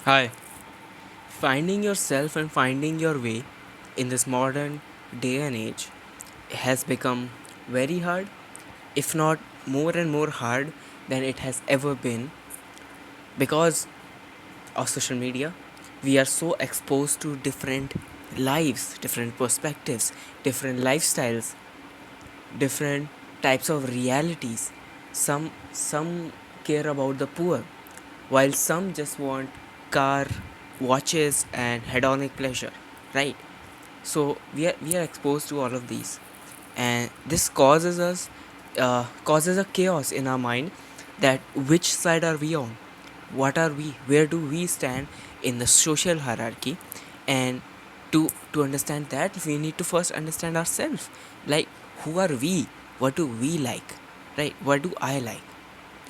Hi. Finding yourself and finding your way in this modern day and age has become very hard, if not more and more hard than it has ever been because of social media. We are so exposed to different lives, different perspectives, different lifestyles, different types of realities. Some care about the poor, while some just want car, watches, and hedonic pleasure, right? So we are exposed to all of these, and this causes a chaos in our mind that which side are we on, what are we, where do we stand in the social hierarchy, and to understand that we need to first understand ourselves, like who are we, what do we like, right? What do I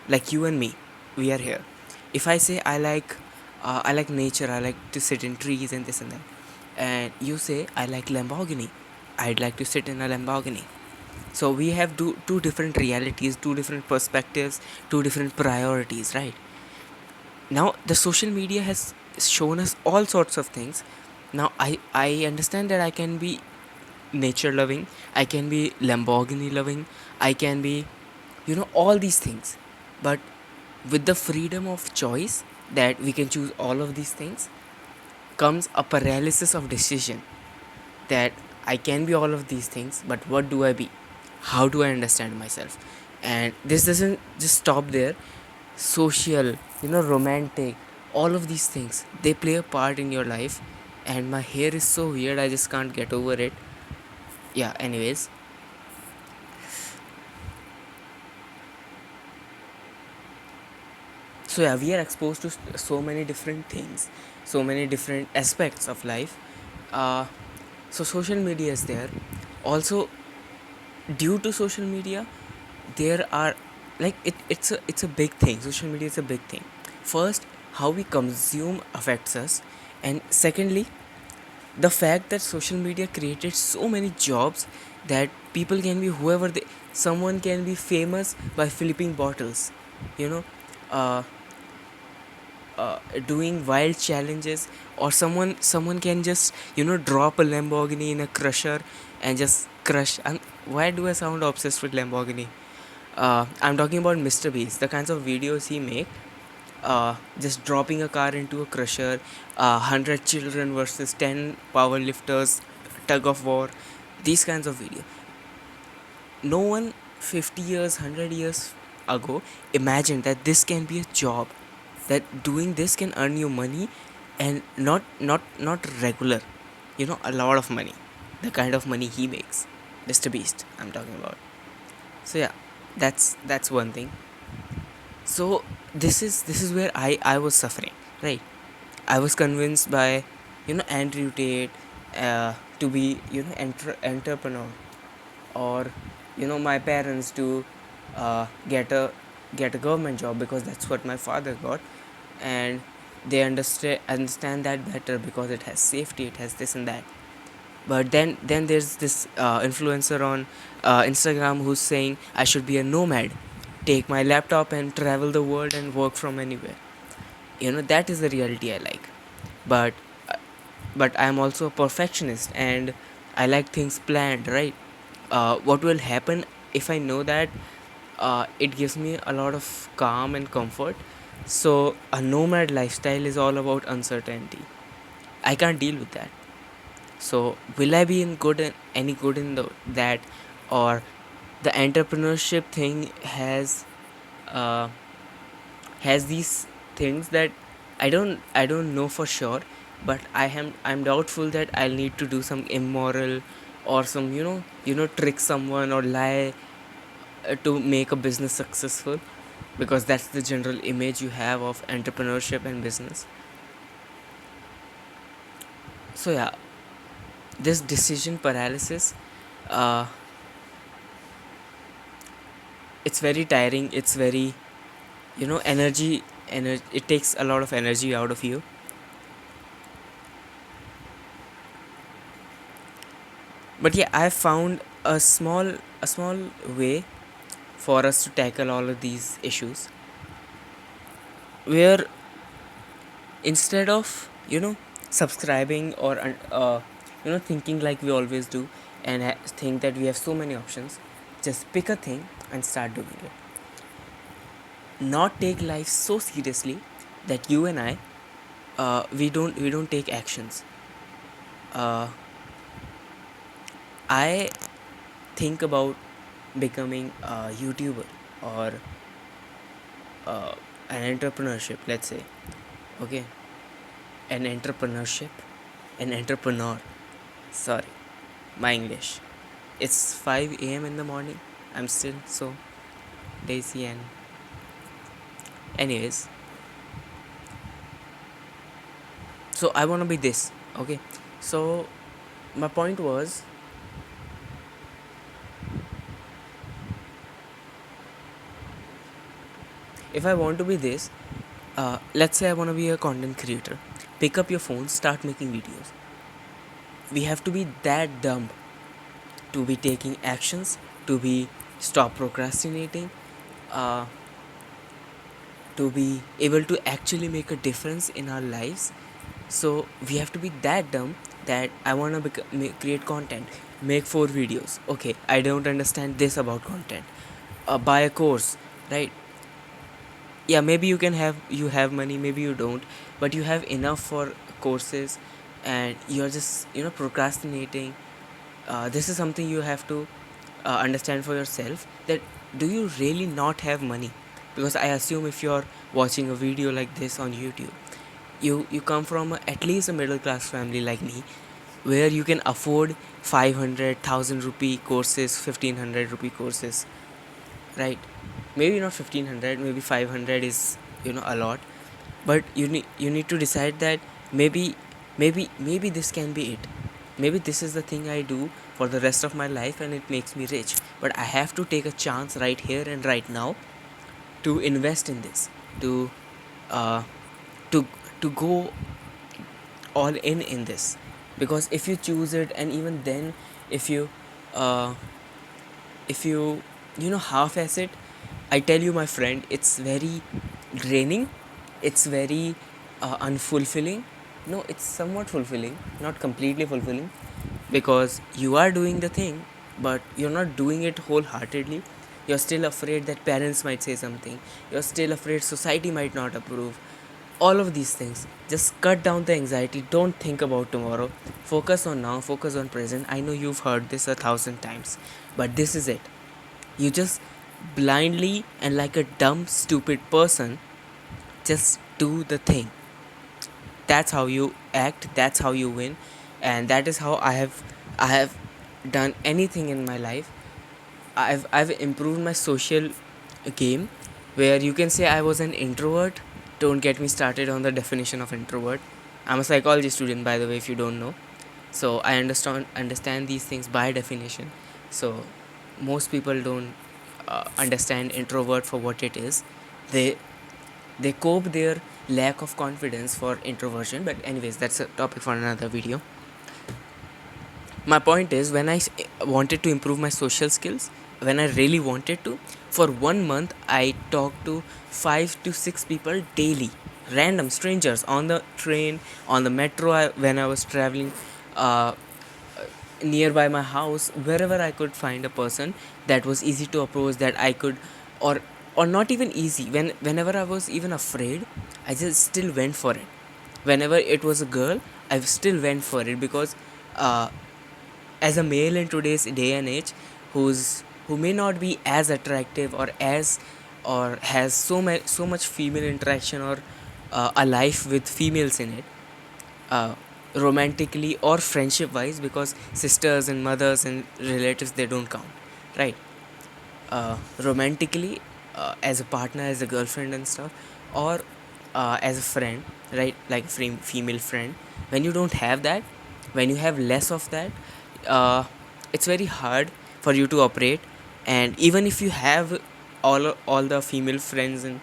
like you and me, we are here. If I say I like nature, I like to sit in trees and this and that, and you say I like Lamborghini, I'd like to sit in a Lamborghini. So we have two different realities, two different perspectives, two different priorities, right? Now the social media has shown us all sorts of things. Now I understand that I can be nature loving, I can be Lamborghini loving, I can be, all these things. But with the freedom of choice that we can choose all of these things comes a paralysis of decision, that I can be all of these things, but what do I be? How do I understand myself? And this doesn't just stop there. Social, romantic, all of these things, they play a part in your life. And my hair is so weird, I just can't get over it. Yeah, anyways. So yeah, we are exposed to so many different things, so many different aspects of life. Uh, so social media is there. Also, due to social media, there are, like, it's a big thing. Social media is a big thing. First, how we consume affects us, and secondly, the fact that social media created so many jobs that people can be whoever they, someone can be famous by flipping bottles, you know uh, doing wild challenges, or someone can just drop a Lamborghini in a crusher and just crush. And why do I sound obsessed with Lamborghini? I'm talking about Mr. Beast, the kinds of videos he make, just dropping a car into a crusher, 100 children versus 10 powerlifters, tug of war, these kinds of video. No one 50 years, 100 years ago imagined that this can be a job, that doing this can earn you money, and not regular, a lot of money, the kind of money he makes. Mr. Beast, I'm talking about. So yeah, that's one thing. So this is where I was suffering, right? I was convinced by Andrew Tate, to be entrepreneur, or my parents to get a government job because that's what my father got, and they understand that better because it has safety, it has this and that. But then there's this influencer on Instagram who's saying I should be a nomad, take my laptop and travel the world and work from anywhere. That is the reality I like. But but I'm also a perfectionist, and I like things planned, right? What will happen if I know that, it gives me a lot of calm and comfort. So a nomad lifestyle is all about uncertainty. I can't deal with that. So will I be in good in, any good in that, or the entrepreneurship thing uh, has these things that I don't know for sure, but I'm doubtful that I'll need to do some immoral or some trick someone or lie to make a business successful, because that's the general image you have of entrepreneurship and business. So yeah, this decision paralysis, uh, it's very tiring, it's very energy, it takes a lot of energy out of you. But yeah, I found a small way for us to tackle all of these issues, where Instead of subscribing or thinking like we always do, and think that we have so many options, just pick a thing and start doing it. Not take life so seriously that you and I, we don't take actions. uh, I think about becoming a YouTuber or uh, an entrepreneurship, let's say. Okay, an entrepreneurship, an entrepreneur. Sorry, my English. It's 5 a.m. in the morning. I'm still so lazy, and anyways, so I want to be this. Okay, so my point was, if I want to be this, let's say I want to be a content creator. Pick up your phone, start making videos. We have to be that dumb to be taking actions, to be stop procrastinating, uh, to be able to actually make a difference in our lives. So we have to be that dumb that I want to create content, make 4 videos. Okay, I don't understand this about content. Buy a course, right? Yeah, maybe you have money, maybe you don't, but you have enough for courses, and you're just procrastinating. This is something you have to understand for yourself, that do you really not have money? Because I assume if you're watching a video like this on YouTube, you come from at least a middle class family like me, where you can afford 500,000 rupee courses, 1500 rupee courses, right? Maybe not 1500, maybe 500 is a lot, but you need to decide that maybe this can be it. Maybe this is the thing I do for the rest of my life and it makes me rich, but I have to take a chance right here and right now to invest in this, to uh to to go all in this. Because if you choose it, and even then, if you uh if you half-ass it, I tell you, my friend, it's very draining, it's very unfulfilling. No, it's somewhat fulfilling, not completely fulfilling, because you are doing the thing, but you're not doing it wholeheartedly. You're still afraid that parents might say something, you're still afraid society might not approve. All of these things, just cut down the anxiety, don't think about tomorrow, focus on now, focus on present. I know you've heard this 1,000 times, but this is it. You just blindly and like a dumb stupid person just do the thing. That's how you act, that's how you win, and that is how I have done anything in my life. I've improved my social game, where you can say I was an introvert. Don't get me started on the definition of introvert. I'm a psychology student, by the way, if you don't know. So I understand these things by definition. So most people don't understand introvert for what it is. They they cope their lack of confidence for introversion, but anyways, that's a topic for another video. My point is, when I wanted to improve my social skills, when I really wanted to, for 1 month I talked to 5 to 6 people daily, random strangers, on the train, on the metro, when I was traveling uh, nearby my house, wherever I could find a person that was easy to approach, that I could, or or not even easy, whenever I was even afraid, I just still went for it. Whenever it was a girl, I still went for it, because uh, as a male in today's day and age, who may not be as attractive, or as, or has so much female interaction, or a life with females in it, uh, romantically or friendship wise, because sisters and mothers and relatives, they don't count, right? Romantically, as a partner, as a girlfriend and stuff, or as a friend, right? Like female friend. When you don't have that, when you have less of that, uh, it's very hard for you to operate. And even if you have all the female friends and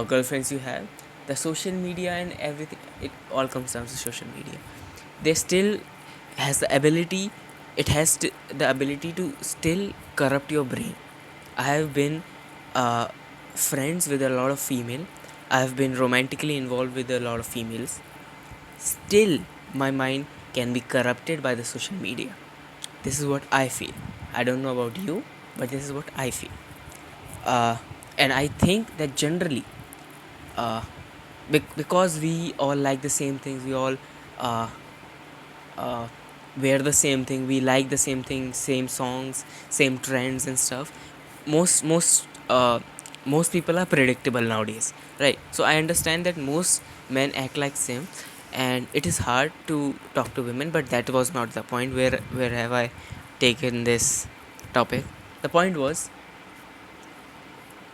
girlfriends you have, the social media and everything, it all comes down to social media. They still has the ability, it has the ability to still corrupt your brain. I have been uh, friends with a lot of female, I've been romantically involved with a lot of females. Still, my mind can be corrupted by the social media. This is what I feel. I don't know about you, but this is what I feel. uh, and I think that generally, uh, because we all like the same things, we all uh, uh, wear the same thing, we like the same thing, same songs, same trends and stuff. Most people are predictable nowadays, right? So I understand that most men act like same, and it is hard to talk to women, but that was not the point. Where have I taken this topic? The point was